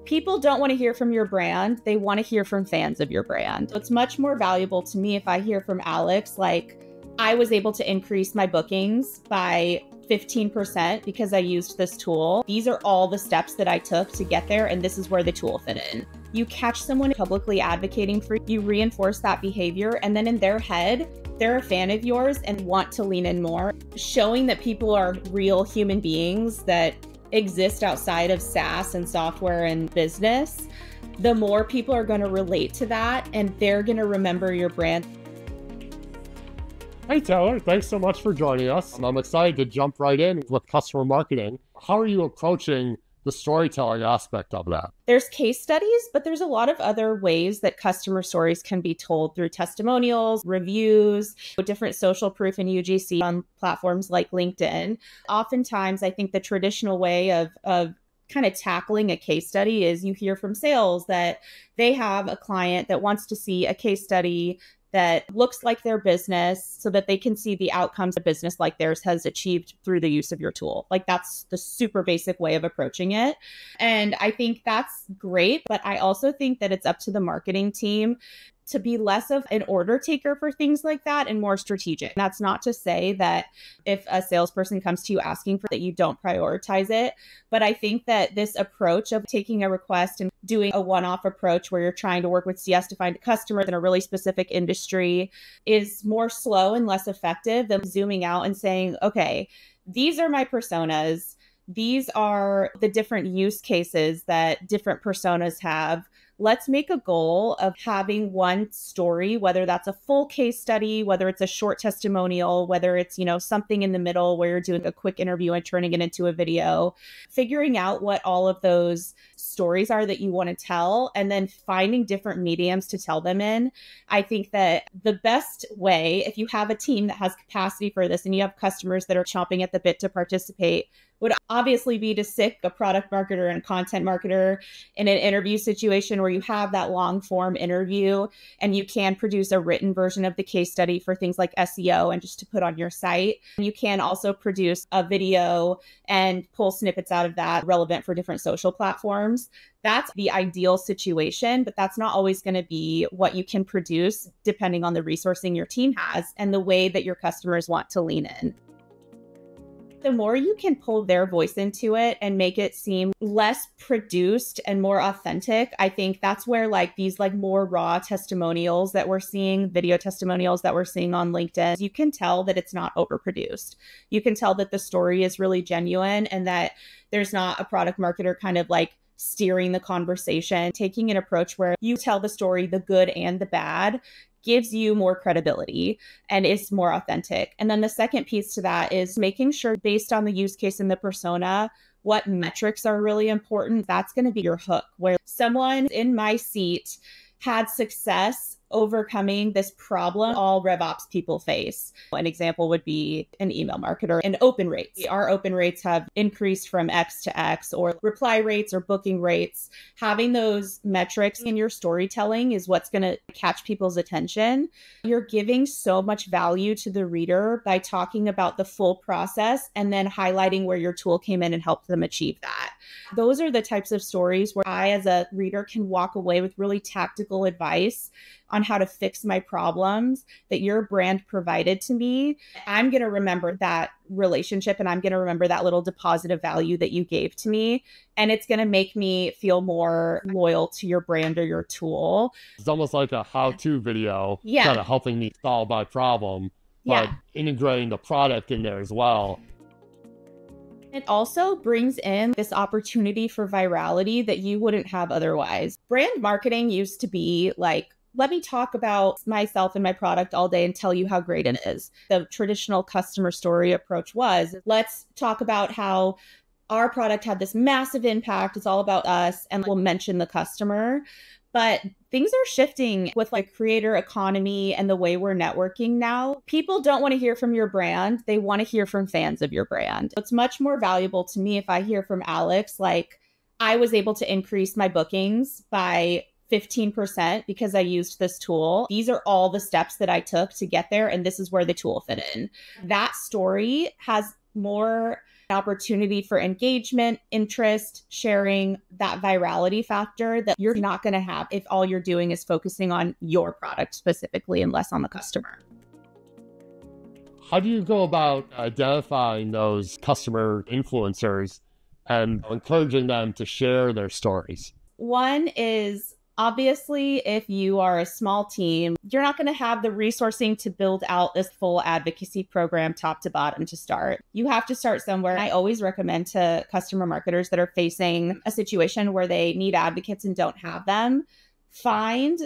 People don't want to hear from your brand. They want to hear from fans of your brand. It's much more valuable to me if I hear from Alex, like, I was able to increase my bookings by 15% because I used this tool. These are all the steps that I took to get there, and this is where the tool fit in. You catch someone publicly advocating for you, reinforce that behavior, and then in their head, they're a fan of yours and want to lean in more. Showing that people are real human beings that exist outside of SaaS and software and business, the more people are going to relate to that and they're going to remember your brand. Hey Taylor, thanks so much for joining us. I'm excited to jump right in with customer marketing. How are you approaching the storytelling aspect of that? There's case studies, but there's a lot of other ways that customer stories can be told through testimonials, reviews, different social proof and UGC on platforms like LinkedIn. Oftentimes, I think the traditional way of kind of tackling a case study is you hear from sales that they have a client that wants to see a case study that looks like their business so that they can see the outcomes a business like theirs has achieved through the use of your tool. Like, that's the super basic way of approaching it. And I think that's great, but I also think that it's up to the marketing team to be less of an order taker for things like that and more strategic. That's not to say that if a salesperson comes to you asking for that, you don't prioritize it. But I think that this approach of taking a request and doing a one-off approach where you're trying to work with CS to find a customer in a really specific industry is more slow and less effective than zooming out and saying, okay, these are my personas. These are the different use cases that different personas have. Let's make a goal of having one story, whether that's a full case study, whether it's a short testimonial, whether it's, something in the middle where you're doing a quick interview and turning it into a video, figuring out what all of those stories are that you want to tell, and then finding different mediums to tell them in. I think that the best way, if you have a team that has capacity for this and you have customers that are chomping at the bit to participate, would obviously be to stick a product marketer and content marketer in an interview situation where you have that long form interview and you can produce a written version of the case study for things like SEO and just to put on your site. You can also produce a video and pull snippets out of that relevant for different social platforms. That's the ideal situation, but that's not always going to be what you can produce depending on the resourcing your team has and the way that your customers want to lean in. The more you can pull their voice into it and make it seem less produced and more authentic, I think that's where these more raw testimonials that we're seeing, video testimonials that we're seeing on LinkedIn, you can tell that it's not overproduced. You can tell that the story is really genuine and that there's not a product marketer kind of steering the conversation. Taking an approach where you tell the story, the good and the bad, gives you more credibility and is more authentic. And then the second piece to that is making sure, based on the use case and the persona, what metrics are really important. That's going to be your hook, where someone in my seat had success overcoming this problem all RevOps people face. An example would be an email marketer and open rates. Our open rates have increased from X to X, or reply rates or booking rates. Having those metrics in your storytelling is what's going to catch people's attention. You're giving so much value to the reader by talking about the full process and then highlighting where your tool came in and helped them achieve that. Those are the types of stories where I, as a reader, can walk away with really tactical advice on how to fix my problems that your brand provided to me. I'm going to remember that relationship and I'm going to remember that little deposit of value that you gave to me. And it's going to make me feel more loyal to your brand or your tool. It's almost like a how-to video, Yeah. kind of helping me solve my problem, but integrating the product in there as well. It also brings in this opportunity for virality that you wouldn't have otherwise. Brand marketing used to be let me talk about myself and my product all day and tell you how great it is. The traditional customer story approach was, let's talk about how our product had this massive impact. It's all about us. And we'll mention the customer. But things are shifting with creator economy and the way we're networking now. People don't want to hear from your brand. They want to hear from fans of your brand. It's much more valuable to me if I hear from Alex, I was able to increase my bookings by 15% because I used this tool. These are all the steps that I took to get there, and this is where the tool fit in. That story has more an opportunity for engagement, interest, sharing, that virality factor that you're not going to have if all you're doing is focusing on your product specifically and less on the customer. How do you go about identifying those customer influencers and encouraging them to share their stories? One is obviously, if you are a small team, you're not going to have the resourcing to build out this full advocacy program top to bottom to start. You have to start somewhere. I always recommend to customer marketers that are facing a situation where they need advocates and don't have them, find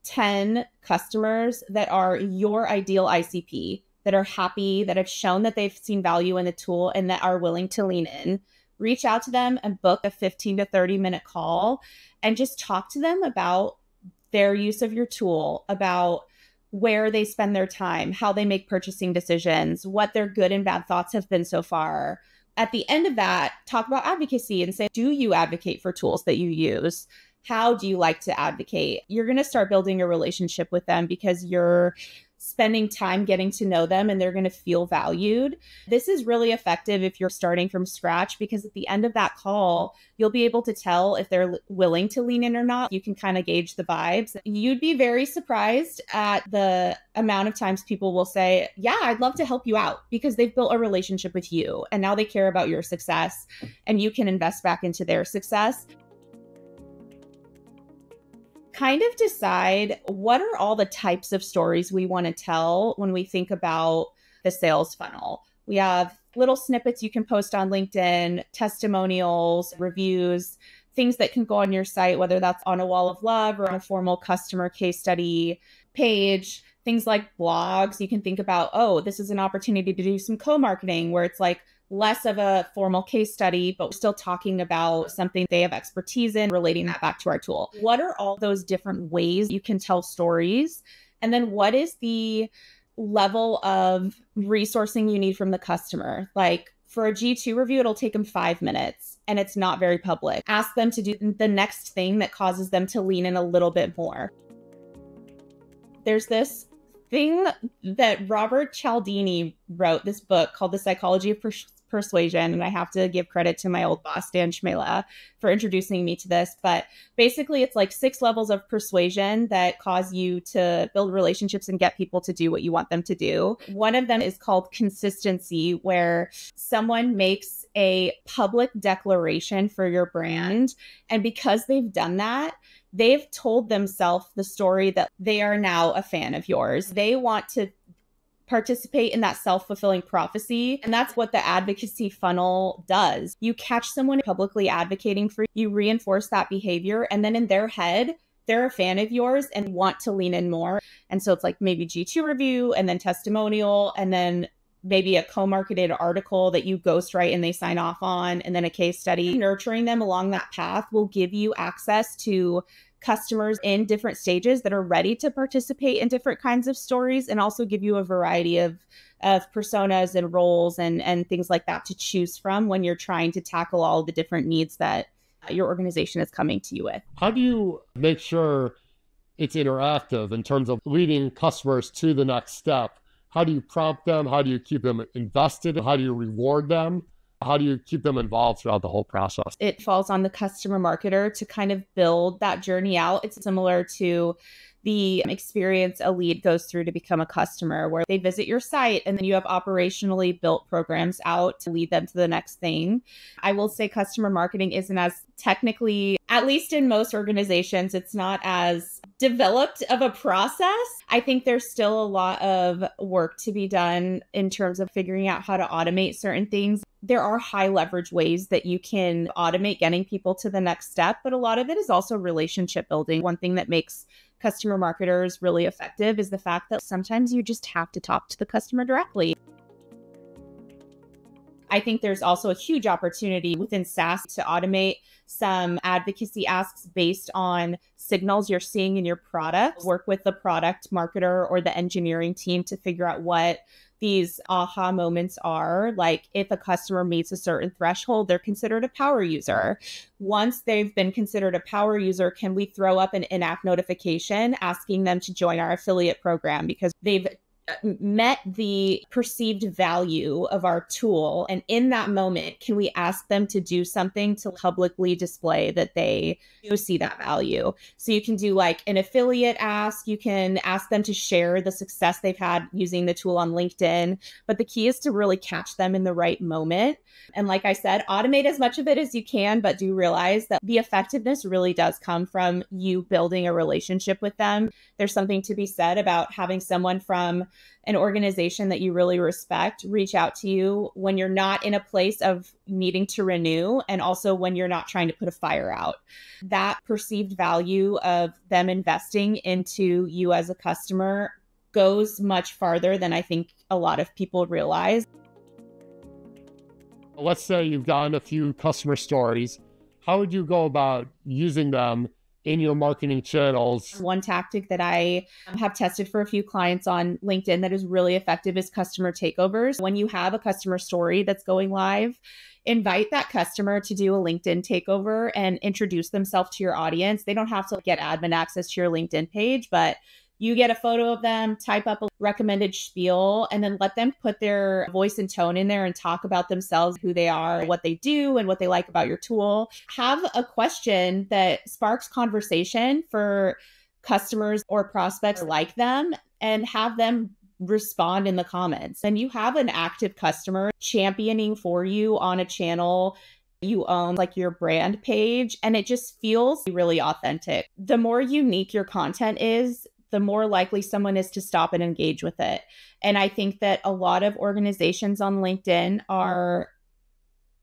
10 customers that are your ideal ICP, that are happy, that have shown that they've seen value in the tool and that are willing to lean in. Reach out to them and book a 15 to 30-minute call and just talk to them about their use of your tool, about where they spend their time, how they make purchasing decisions, what their good and bad thoughts have been so far. At the end of that, talk about advocacy and say, do you advocate for tools that you use? How do you like to advocate? You're going to start building a relationship with them because you're spending time getting to know them and they're going to feel valued. This is really effective if you're starting from scratch because at the end of that call, you'll be able to tell if they're willing to lean in or not. You can kind of gauge the vibes. You'd be very surprised at the amount of times people will say, yeah, I'd love to help you out because they've built a relationship with you and now they care about your success and you can invest back into their success. Kind of decide what are all the types of stories we want to tell when we think about the sales funnel. We have little snippets you can post on LinkedIn, testimonials, reviews, things that can go on your site, whether that's on a wall of love or on a formal customer case study page, things like blogs. You can think about, oh, this is an opportunity to do some co-marketing where it's like less of a formal case study, but we're still talking about something they have expertise in, relating that back to our tool. What are all those different ways you can tell stories? And then what is the level of resourcing you need from the customer? Like for a G2 review, it'll take them 5 minutes and it's not very public. Ask them to do the next thing that causes them to lean in a little bit more. There's this thing that Robert Cialdini wrote, this book called The Psychology of Persuasion. And I have to give credit to my old boss, Dan Schmela, for introducing me to this. But basically, it's like 6 levels of persuasion that cause you to build relationships and get people to do what you want them to do. One of them is called consistency, where someone makes a public declaration for your brand. And because they've done that, they've told themselves the story that they are now a fan of yours. They want to participate in that self-fulfilling prophecy. And that's what the advocacy funnel does. You catch someone publicly advocating for you, reinforce that behavior, and then in their head, they're a fan of yours and want to lean in more. And so it's like maybe G2 review and then testimonial and then maybe a co-marketed article that you ghostwrite and they sign off on, and then a case study. Nurturing them along that path will give you access to customers in different stages that are ready to participate in different kinds of stories, and also give you a variety of personas and roles and things like that to choose from when you're trying to tackle all the different needs that your organization is coming to you with. How do you make sure it's interactive in terms of leading customers to the next step? How do you prompt them? How do you keep them invested? How do you reward them? How do you keep them involved throughout the whole process? It falls on the customer marketer to kind of build that journey out. It's similar to the experience a lead goes through to become a customer, where they visit your site and then you have operationally built programs out to lead them to the next thing. I will say customer marketing isn't as technically, at least in most organizations, it's not as developed of a process. I think there's still a lot of work to be done in terms of figuring out how to automate certain things. There are high leverage ways that you can automate getting people to the next step, but a lot of it is also relationship building. One thing that makes customer marketers really effective is the fact that sometimes you just have to talk to the customer directly. I think there's also a huge opportunity within SaaS to automate some advocacy asks based on signals you're seeing in your product. Work with the product marketer or the engineering team to figure out what these aha moments are. Like if a customer meets a certain threshold, they're considered a power user. Once they've been considered a power user, can we throw up an in-app notification asking them to join our affiliate program because they've met the perceived value of our tool. And in that moment, can we ask them to do something to publicly display that they do see that value? So you can do like an affiliate ask. You can ask them to share the success they've had using the tool on LinkedIn. But the key is to really catch them in the right moment. And like I said, automate as much of it as you can, but do realize that the effectiveness really does come from you building a relationship with them. There's something to be said about having someone from an organization that you really respect reach out to you when you're not in a place of needing to renew, and also when you're not trying to put a fire out. That perceived value of them investing into you as a customer goes much farther than I think a lot of people realize. Let's say you've gotten a few customer stories. How would you go about using them in your marketing channels? One tactic that I have tested for a few clients on LinkedIn that is really effective is customer takeovers. When you have a customer story that's going live, invite that customer to do a LinkedIn takeover and introduce themselves to your audience. They don't have to get admin access to your LinkedIn page, but you get a photo of them, type up a recommended spiel, and then let them put their voice and tone in there and talk about themselves, who they are, what they do, and what they like about your tool. Have a question that sparks conversation for customers or prospects like them, and have them respond in the comments. And you have an active customer championing for you on a channel you own, like your brand page, and it just feels really authentic. The more unique your content is, the more likely someone is to stop and engage with it. And I think that a lot of organizations on LinkedIn are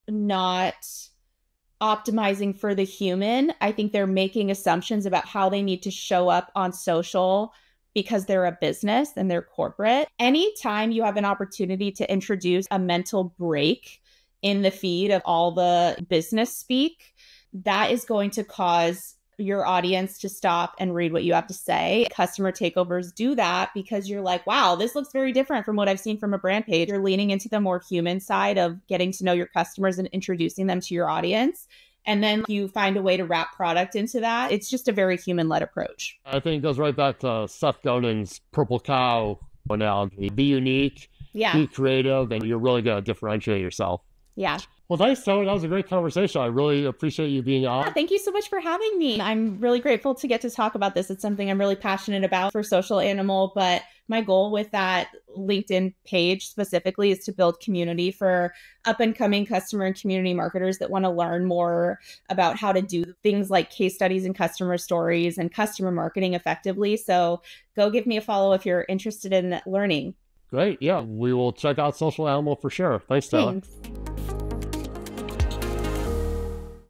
not optimizing for the human. I think they're making assumptions about how they need to show up on social because they're a business and they're corporate. Anytime you have an opportunity to introduce a mental break in the feed of all the business speak, that is going to cause your audience to stop and read what you have to say. Customer takeovers do that because you're like, wow, this looks very different from what I've seen from a brand page. You're leaning into the more human side of getting to know your customers and introducing them to your audience. And then you find a way to wrap product into that. It's just a very human-led approach. I think it goes right back to Seth Godin's purple cow analogy. Be unique, be creative, and you're really going to differentiate yourself. Yeah. Well, thanks, Tony. That was a great conversation. I really appreciate you being on. Yeah, thank you so much for having me. I'm really grateful to get to talk about this. It's something I'm really passionate about for Social Animal, but my goal with that LinkedIn page specifically is to build community for up and coming customer and community marketers that want to learn more about how to do things like case studies and customer stories and customer marketing effectively. So go give me a follow if you're interested in learning. Great. Yeah, we will check out Social Animal for sure. Thanks, Taylor. Thanks.